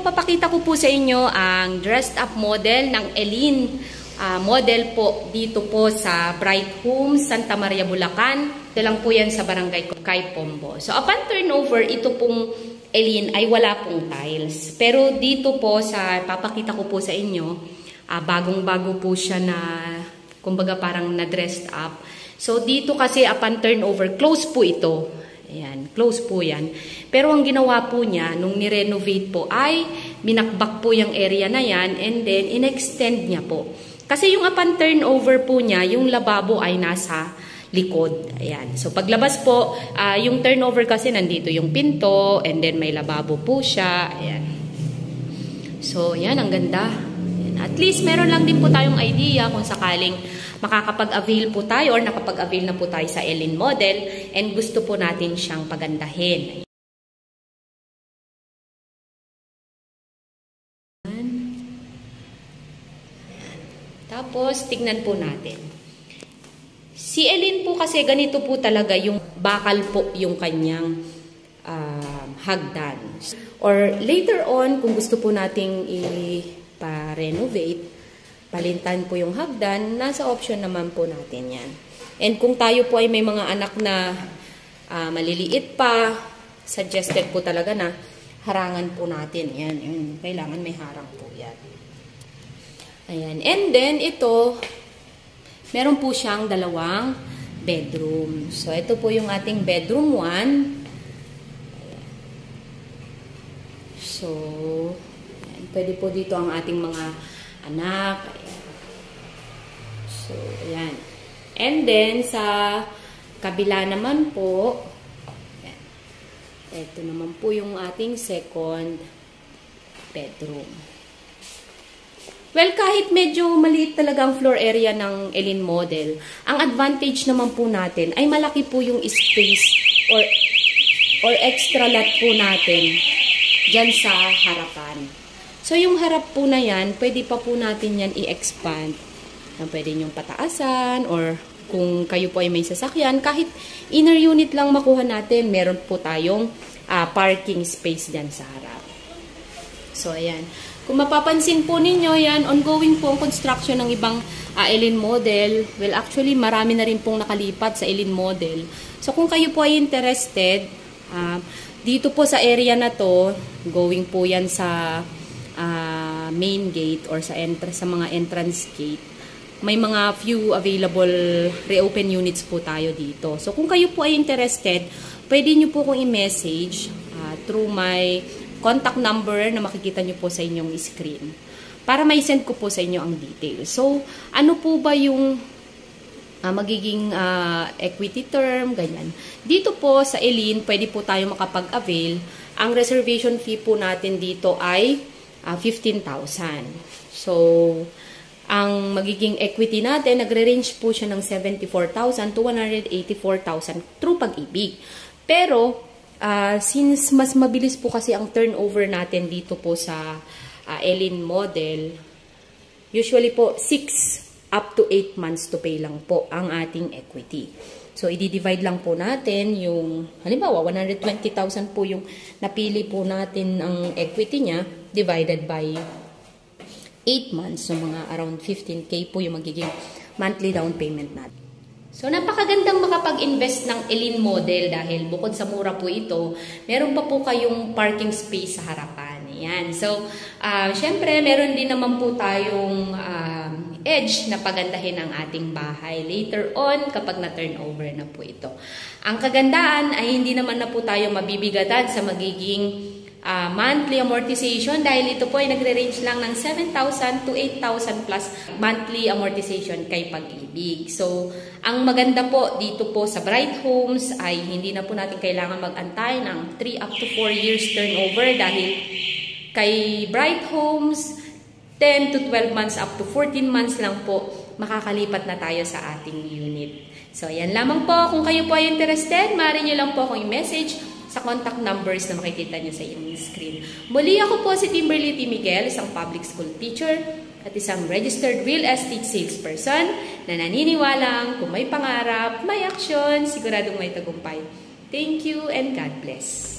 papakita ko po sa inyo ang dressed up model ng Elin model po dito po sa Bright Homes, Santa Maria, Bulacan. Ito lang po yan sa barangay Caipombo. So upon turnover, ito pong Elin ay wala pong tiles. Pero dito po sa papakita ko po sa inyo, bagong-bago po siya na kumbaga parang na dressed up. So dito kasi upon turnover, close po ito. Ayan, close po yan. Pero ang ginawa po niya, nung ni-renovate po, ay minakbak po yung area na yan and then in-extend niya po. Kasi yung upon turnover po niya, yung lababo ay nasa likod. Ayan. So paglabas po, yung turnover kasi nandito yung pinto and then may lababo po siya. Ayan. So yan, ang ganda. Ayan. At least meron lang din po tayong idea kung sakaling makakapag-avail po tayo or nakapag-avail na po tayo sa Elin model and gusto po natin siyang pagandahin. Tapos, tignan po natin. Si Elin po kasi ganito po talaga yung bakal po yung kanyang hagdan. Or later on, kung gusto po nating i-renovate, palitan po yung hagdan, nasa option naman po natin yan. And kung tayo po ay may mga anak na maliliit pa, suggested po talaga na harangan po natin. Yan, kailangan may harang po yan. Ayan. And then, ito, meron po siyang dalawang bedroom. So, ito po yung ating bedroom 1. So, ayan, pwede po dito ang ating mga anak. So, ayan. And then, sa kabila naman po, ayan, ito naman po yung ating second bedroom. Well, kahit medyo maliit talaga ang floor area ng Elin model, ang advantage naman po natin ay malaki po yung space or extra lot po natin dyan sa harapan. So, yung harap po na yan, pwede pa po natin yan i-expand. Pwede nyong pataasan or kung kayo po ay may sasakyan, kahit inner unit lang makuha natin, meron po tayong parking space dyan sa harap. So, ayan. Kung mapapansin po ninyo, yan, ongoing po ang construction ng ibang Elin model. Well, actually, marami na rin pong nakalipat sa Elin model. So, kung kayo po ay interested, dito po sa area na to, going po yan sa main gate or sa mga entrance gate, may mga few available reopen units po tayo dito. So, kung kayo po ay interested, pwede nyo po kong i-message through my contact number na makikita nyo po sa inyong screen para may send ko po sa inyo ang details. So, ano po ba yung magiging equity term, ganyan. Dito po sa Elin, pwede po tayo makapag-avail. Ang reservation fee po natin dito ay 15,000. So, ang magiging equity natin, nagre-range po siya ng 74,000 to 184,000 through Pag-ibig. Pero, since mas mabilis po kasi ang turnover natin dito po sa Elin model, usually po 6 up to 8 months to pay lang po ang ating equity. So, i-divide lang po natin yung, halimbawa, 120,000 po yung napili po natin ang equity niya, divided by 8 months. So, mga around 15K po yung magiging monthly down payment natin. So, napakagandang makapag-invest ng Elin model dahil bukod sa mura po ito, meron pa po kayong parking space sa harapan. Ayan. So, syempre, meron din naman po tayong edge na pagandahin ang ating bahay later on kapag na-turnover na po ito. Ang kagandaan ay hindi naman na po tayo mabibigatan sa magiging monthly amortization dahil ito po ay nagre-range lang ng 7,000 to 8,000 plus monthly amortization kay Pag-ibig. So, ang maganda po dito po sa Bright Homes ay hindi na po natin kailangan mag-antay ng 3 up to 4 years turnover dahil kay Bright Homes, 10 to 12 months up to 14 months lang po makakalipat na tayo sa ating unit. So, yan lamang po. Kung kayo po ay interested, maaari nyo lang po akong i-message sa contact numbers na makikita nyo sa inyong screen. Muli ako po si Kimberly T. Miguel, isang public school teacher at isang registered real estate salesperson na naniniwalang kung may pangarap, may aksyon, siguradong may tagumpay. Thank you and God bless.